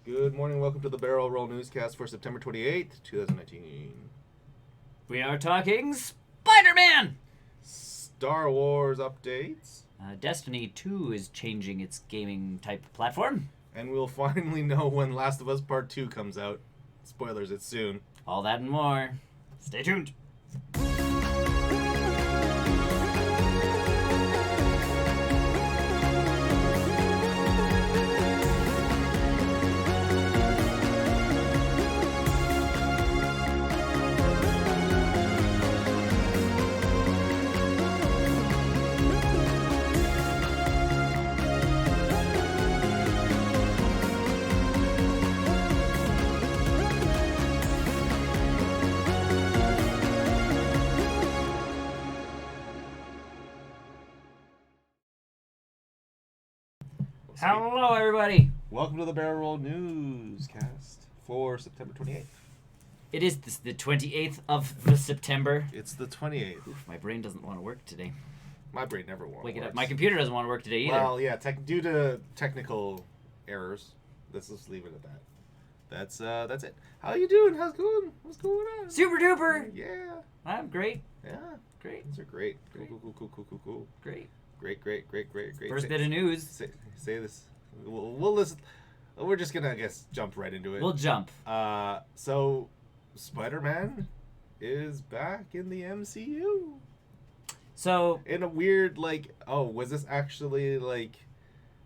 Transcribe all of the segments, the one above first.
Good morning. Welcome to the Barrel Roll Newscast for September 28th, 2019. We are talking Spider-Man! Star Wars updates. Destiny 2 is changing its gaming type platform. And we'll finally know when Last of Us Part 2 comes out. Spoilers, it's soon. All that and more. Stay tuned. Hello, everybody. Welcome to the Barrel Roll Newscast for September 28th. It is the 28th of the September. It's the 28th. Oof, my brain doesn't want to work today. My brain never wants. Wake it up. My computer doesn't want to work today either. Well, yeah, due to technical errors. Let's just leave it at that. That's it. How you doing? How's it going? What's going on? Super duper. Yeah. I'm great. Yeah. Great. These are great. Great. Cool. Great. Great. First bit of news. Say this. We'll listen. We're just gonna, I guess, jump right into it. We'll jump. So, Spider-Man is back in the MCU. So, In a weird, was this actually,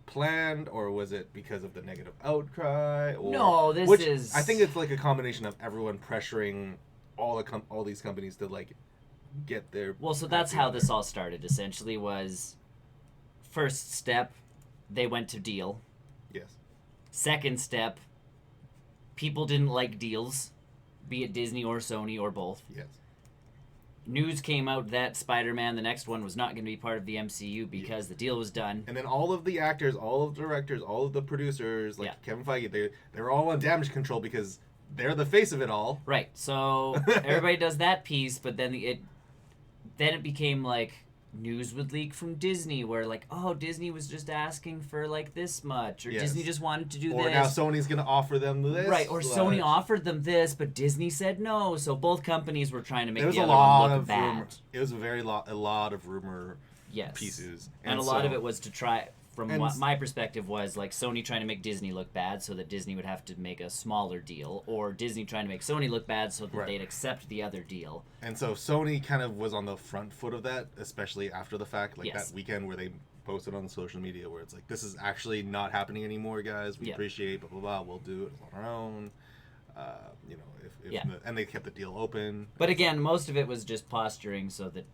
planned, or was it because of the negative outcry? Or, no, this which, is... I think it's, a combination of everyone pressuring all these companies to, get their... Well, so that's how this all started, essentially, was... First step, they went to deal. Yes. Second step, people didn't like deals, be it Disney or Sony or both. Yes. News came out that Spider-Man, the next one, was not going to be part of the MCU because the deal was done. And then all of the actors, all of the directors, all of the producers, Kevin Feige, they were all on damage control because they're the face of it all. Right. So everybody does that piece, but then it became news would leak from Disney where Disney was just asking for this much, or Yes. Disney just wanted to do or this. Or now Sony's going to offer them this. Right, or Sony offered them this, but Disney said no. So both companies were trying to make There was the a other lot one look of bad. rumor. It was a lot of rumor Yes. pieces. And a lot of it was to try, from what my perspective was, Sony trying to make Disney look bad so that Disney would have to make a smaller deal, or Disney trying to make Sony look bad so that they'd accept the other deal. And so Sony kind of was on the front foot of that, especially after the fact, that weekend where they posted on social media where it's this is actually not happening anymore, guys. We appreciate, blah, blah, blah. We'll do it on our own. And they kept the deal open. But again, most of it was just posturing so that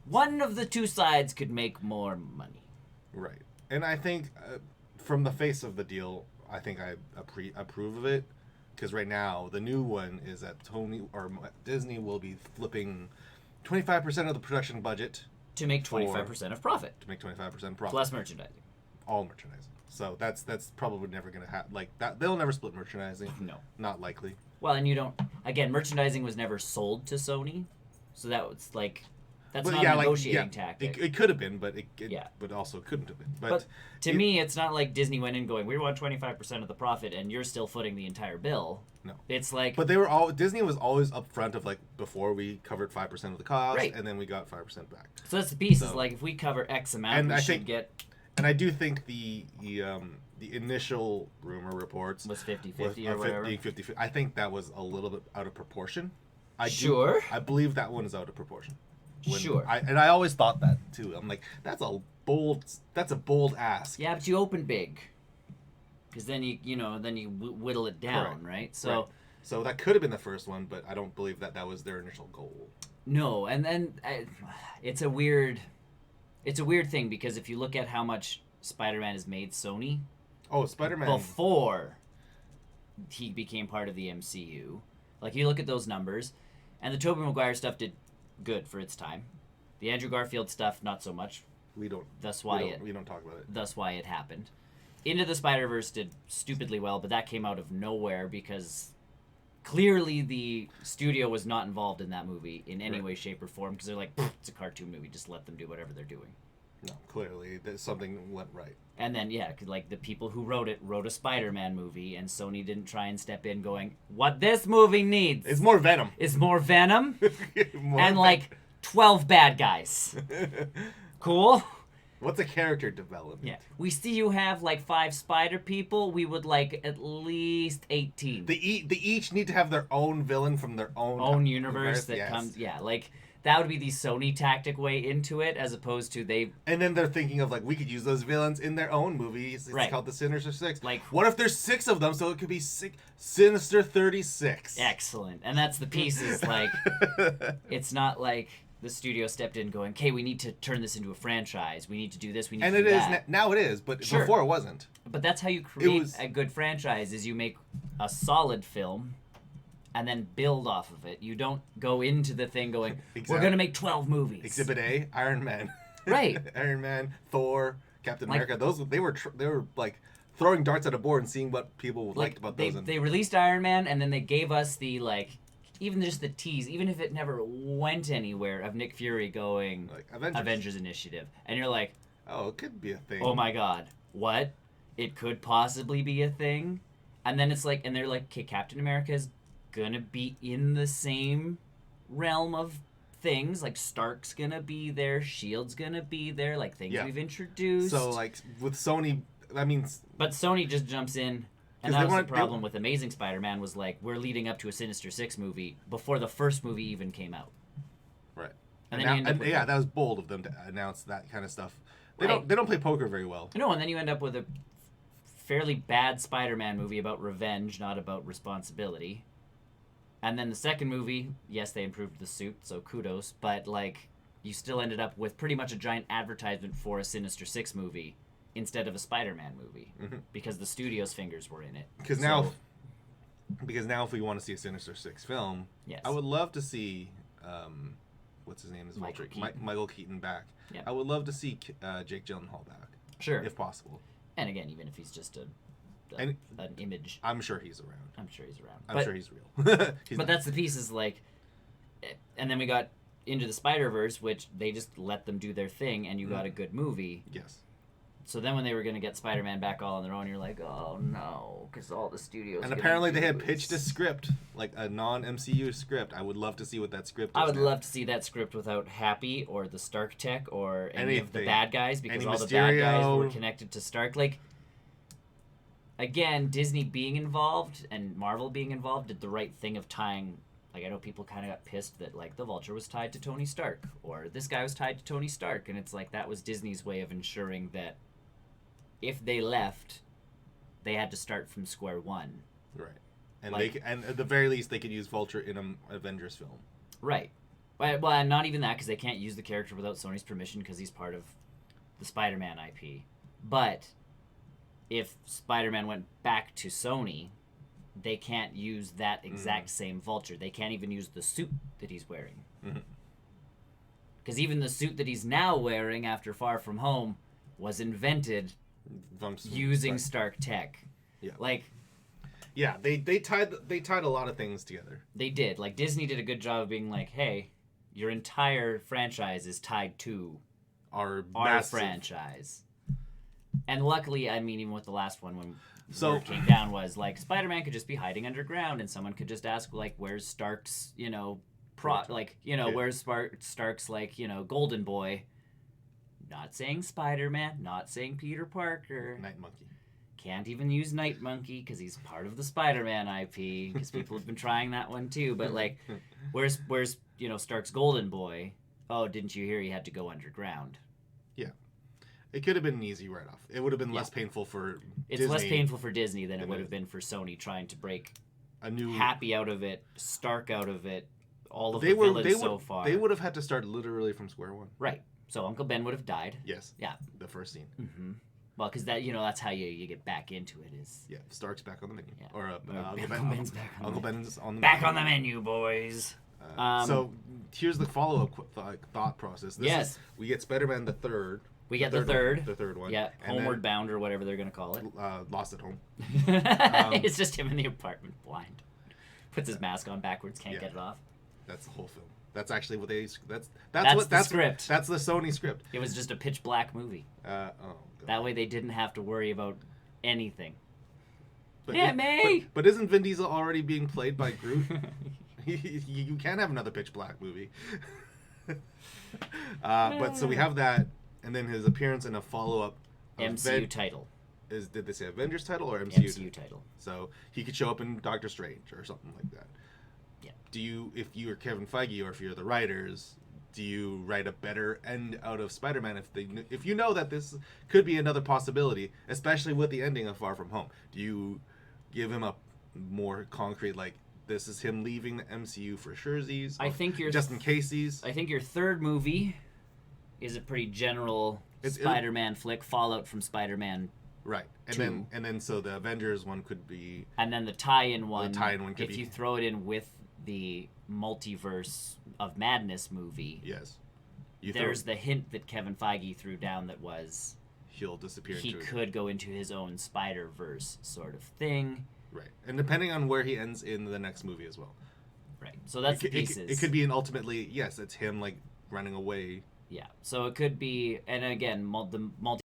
one of the two sides could make more money. Right. And I think from the face of the deal, I think I approve of it. Because right now, the new one is that Disney will be flipping 25% of the production budget. To make 25% of profit. To make 25% profit. Plus merchandising. All merchandising. So that's probably never going to happen. That they'll never split merchandising. No. Not likely. Well, and you don't... Again, merchandising was never sold to Sony. So that was that's not a negotiating tactic. It could have been, but but also couldn't have been. But to me, it's not like Disney went in going, we want 25% of the profit, and you're still footing the entire bill. No. It's But Disney was always upfront of before we covered 5% of the cost, and then we got 5% back. So that's the piece. Is if we cover X amount, we should get. And I do think the initial rumor reports was 50-50 or whatever. 50-50. I think that was a little bit out of proportion. I believe that one is out of proportion. I always thought that too. I'm that's a bold ask. Yeah, but you open big, because then you whittle it down, right? So that could have been the first one, but I don't believe that was their initial goal. No, and then it's a weird thing, because if you look at how much Spider-Man has made Sony, Spider-Man before he became part of the MCU, you look at those numbers, and the Tobey Maguire stuff did good for its time. The Andrew Garfield stuff, not so much. We don't talk about it. Thus why it happened. Into the Spider-Verse did stupidly well, but that came out of nowhere because clearly the studio was not involved in that movie in any way, shape, or form, because they're like, it's a cartoon movie, just let them do whatever they're doing. No, clearly something went right. And then, yeah, 'cause, like, the people who wrote it wrote a Spider-Man movie, and Sony didn't try and step in going, what this movie needs It's more Venom. is more Venom More and, like, 12 bad guys. Cool? What's a character development? Yeah. We see you have, like, 5 spider people. We would like at least 18. They each need to have their own villain from their own universe that yes. comes. Yeah, like, that would be the Sony tactic way into it, as opposed to they. And then they're thinking of, like, we could use those villains in their own movies. It's Right. called the Sinister Six. Like, what if there's 6 of them, so it could be Sinister 36? Excellent. And that's the pieces, like, it's not like the studio stepped in going, okay, we need to turn this into a franchise. We need to do this. We need and to do it is that. now it is, but Sure. before it wasn't. But that's how you create a good franchise, is you make a solid film and then build off of it. You don't go into the thing going, we're going to make 12 movies. Exhibit A, Iron Man. Right. Iron Man, Thor, Captain Like- America. Those they were like throwing darts at a board and seeing what people liked about those. They released Iron Man, and then they gave us the, like, even just the tease, even if it never went anywhere, of Nick Fury going, like Avengers Initiative. And you're like, oh, it could be a thing. oh my god, what? It could possibly be a thing? And then it's like, and they're like, okay, Captain America's gonna be in the same realm of things. Like, Stark's gonna be there, Shield's gonna be there, like, things Yeah. we've introduced. So, like, with Sony, I mean... But Sony just jumps in, and 'Cause that they was want- the problem with Amazing Spider-Man, was like, we're leading up to a Sinister Six movie before the first movie even came out. Right. And then you end up with yeah, that was bold of them to announce that kind of stuff. They Right. don't play poker very well. No, and then you end up with a fairly bad Spider-Man movie about revenge, not about responsibility. And then the second movie, yes, they improved the suit, so kudos, but, like, you still ended up with pretty much a giant advertisement for a Sinister Six movie instead of a Spider-Man movie, because the studio's fingers were in it. Because now, if we want to see a Sinister Six film, Yes. I would love to see, what's his name? Is Michael Vulture? Keaton. Michael Keaton back. Yep. I would love to see Jake Gyllenhaal back, Sure. if possible. And again, even if he's just And- an image, I'm sure he's around. I'm sure he's around. I'm But- sure he's real. But that's the piece, is like, and then we got Into the Spider-Verse, which they just let them do their thing, and you got a good movie. Yes. So then when they were going to get Spider-Man back all on their own, you're like, oh no, because all the studios. And gonna apparently they do had is- pitched a script, like a non-MCU script. I would love to see what that script is. I would now. love to see that script without Happy or the Stark Tech or any of the Anything. bad guys, because Any all the bad guys were Mysterio. connected to Stark. Like, again, Disney being involved and Marvel being involved did the right thing of tying. Like, I know people kind of got pissed that, like, the Vulture was tied to Tony Stark, or this guy was tied to Tony Stark, and it's like, that was Disney's way of ensuring that if they left, they had to start from square one. Right. And Like- and at the very least they could use Vulture in an Avengers film. Right. Well, and not even that, because they can't use the character without Sony's permission, because he's part of the Spider-Man IP. But if Spider-Man went back to Sony, they can't use that exact same Vulture. They can't even use the suit that he's wearing. Because even the suit that he's now wearing after Far From Home was invented using Stark Tech. Yeah. Like, Yeah, they tied a lot of things together. they did. Like, Disney did a good job of being like, hey, your entire franchise is tied to Our our massive- franchise. And luckily, I mean, even with the last one, when So- word came down, was like, Spider-Man could just be hiding underground, and someone could just ask, like, where's Stark's, Yeah. where's Stark's, like, Golden Boy? Not saying Spider-Man, not saying Peter Parker. Night Monkey. Can't even use Night Monkey because he's part of the Spider-Man IP, because people have been trying that one too. But, like, where's Stark's Golden Boy? Oh, didn't you hear he had to go underground? It could have been an easy write-off. It would have been less painful for It's Disney. less painful for Disney than it than would it have been for Sony trying to break A new Happy out of it, Stark out of it, all of they the were villains they so would far. they would have had to start literally from square one. Right. So Uncle Ben would have died. Yes. Yeah. The first scene. Mm-hmm. Well, because that's how you get back into it, is Yeah. Stark's back on the menu. Yeah. Or Uncle Ben's back on Uncle the menu. Ben's on the Back menu. on the menu, boys. So here's the follow-up thought process. Yes. We get Spider-Man the third. We get the third. The third one. Yeah, And Homeward then, Bound or whatever they're gonna call it. Lost at Home. It's just him in the apartment, blind. Puts his mask on backwards, can't Yeah. get it off. That's the whole film. That's actually what they. That's the script. That's the Sony script. It was just a pitch black movie. God. That way they didn't have to worry about anything. But Yeah, May. But isn't Vin Diesel already being played by Groot? You can't have another pitch black movie. But so we have that, and then his appearance in a follow-up MCU title. Did they say Avengers title or MCU title? So he could show up in Doctor Strange or something like that. Yeah. If you were Kevin Feige or if you're the writers, do you write a better end out of Spider-Man if you know that this could be another possibility, especially with the ending of Far From Home? Do you give him a more concrete, like, this is him leaving the MCU for surezies? I think just in casesies. I think your third movie is a pretty general Spider-Man flick, fallout from Spider-Man. Right, and then so the Avengers one could be, and then the tie-in one. Could if you throw it in with the Multiverse of Madness movie. Yes, there's the hint that Kevin Feige threw down that was he'll disappear. He could go into his own Spider-Verse sort of thing. Right, and depending on where he ends in the next movie as well. Right, so that's the pieces. It could be ultimately, yes, it's him like running away. Yeah, so it could be, and again, the multi